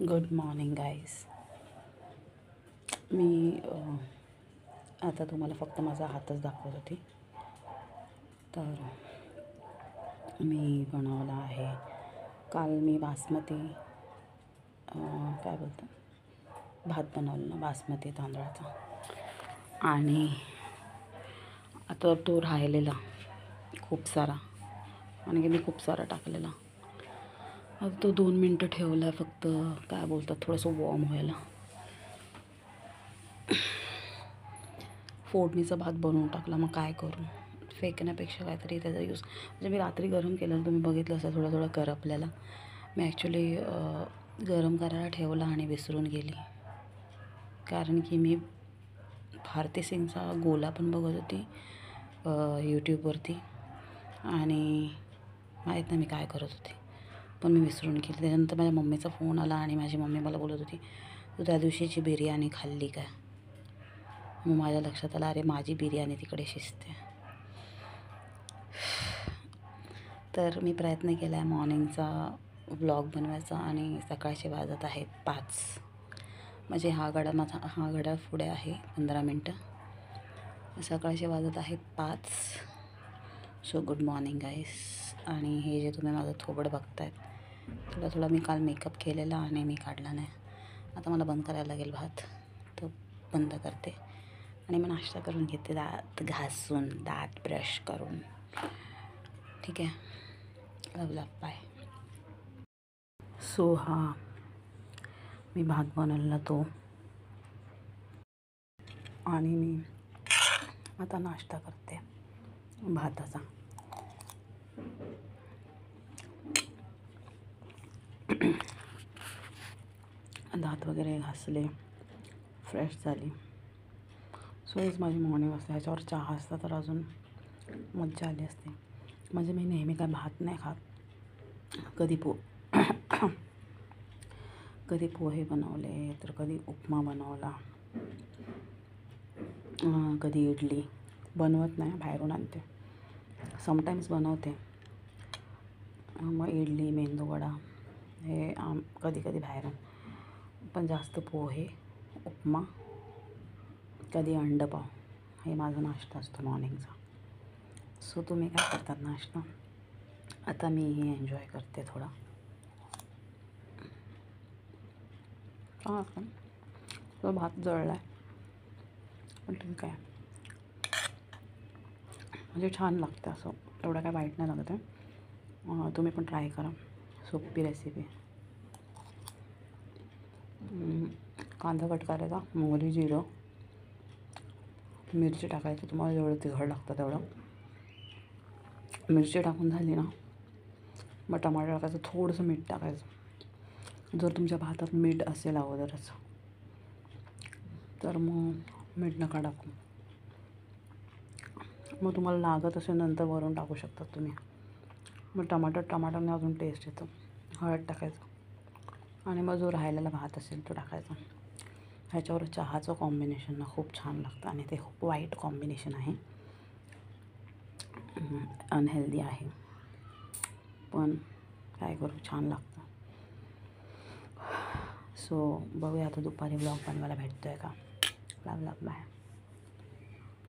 Good morning guys. मी आता तुम्हाला फक्त माझा हातच दाखवत होती. तर मी बनवला आहे काल मी बासमती काय बोलतात भात बनवला बासमती तांदळाचा, आणि आता तो राहिलेला खूप सारा, आणि मी खूप सारा टाकलेला. आता तो 2 मिनटं ठेवला आहे फक्त, काय बोलतात थोडंसं वॉर्म व्हायला. फोडणीचा भात बनवून टाकला, मग काय करू, फेकण्यापेक्षा काहीतरी त्याचा यूज. म्हणजे मी रात्री गरम केलेलं, तुम्ही बघितलं असं थोडं थोडं करपलेला. मी ॲक्च्युली गरम करायला ठेवला आणि विसरून गेली, कारण की मी भारती सिंगचा गोला पण बघत होती यूट्यूबवरती, आणि माहीत नाही मी काय करत होते, पण मी विसरून गेली. त्याच्यानंतर माझ्या मम्मीचा फोन आला आणि माझी मम्मी मला बोलत होती, तू त्या दिवशीची बिर्याणी खाल्ली काय? मग माझ्या लक्षात आलं, अरे माझी बिर्याणी तिकडे शिजते. तर मी प्रयत्न केला आहे मॉर्निंगचा व्लॉग बनवायचा, आणि सकाळचे वाजत आहेत 5. म्हणजे हा घड्याळ पुढे आहे 15 मिनटं. सकाळचे वाजत आहेत 5. सो गुड मॉर्निंग गाईस. आणि हे जे तुम्ही माझं थोबड बघतायत, थोडा मी काल मेकअप केलेला आणि मी काढला नाही. आता मला बंद करायला लागेल भात, तो बंद करते आणि मग नाश्ता करून घेते, दात घासून, दात ब्रश करून. ठीक आहे, लव बाय. सो मी भात बनवला तो, आणि मी आता नाश्ता करते भाताचा. दात वगैरे घासले, फ्रेश झाली. सो हीच माझी मॉर्निंग असते. ह्याच्यावर चहा असता तर अजून मज्जा आली असते. म्हणजे मी नेहमी काय भात नाही खात. कधी पोहे बनवले, तर कधी उपमा बनवला, कधी इडली. बनवत नाही, बाहेरून आणते. समटाईम्स बनवते, मग इडली, मेंदूवडा हे कधी कधी बाहेरून. पण जास्त पोहे, उपमा, कधी अंडपाव हे माझा नाश्ता असतो मॉर्निंगचा. सो तुम्ही काय करतात नाश्ता? आता मी एन्जॉय करते थोडा. तो भात जळला आहे, पण ठीक आहे, म्हणजे छान लागतं असं, एवढं काय वाईट नाही लागत आहे. तुम्ही पण ट्राय करा, सोपी रेसिपी. कांदा कट करायचा, मोहरी, जिरं, मिरची टाकायची, तुम्हाला जेवढं तिखट लागतं तेवढं. मिरची टाकून झाली ना, मग टमाटर टाकायचं, थोडंसं मीठ टाकायचं. जर तुमच्या भातात मीठ असेल अगोदरच तर मग मीठ नका टाकू. मग तुम्हाला लागत असेल नंतर वरून टाकू शकतात तुम्ही. मग टमाटरने अजून टेस्ट येतं. हळद टाकायचं, आणि मग जो राहिलेला भात असेल तो टाकायचा. ह्याच्यावर चहाचं कॉम्बिनेशन ना खूप छान लागतं, आणि ते खूप वाईट कॉम्बिनेशन आहे, अनहेल्दी आहे, पण काय करू, छान लागतं. सो बघूया आता दुपारी ब्लॉग बनवायला भेटतो आहे का. लव बाय.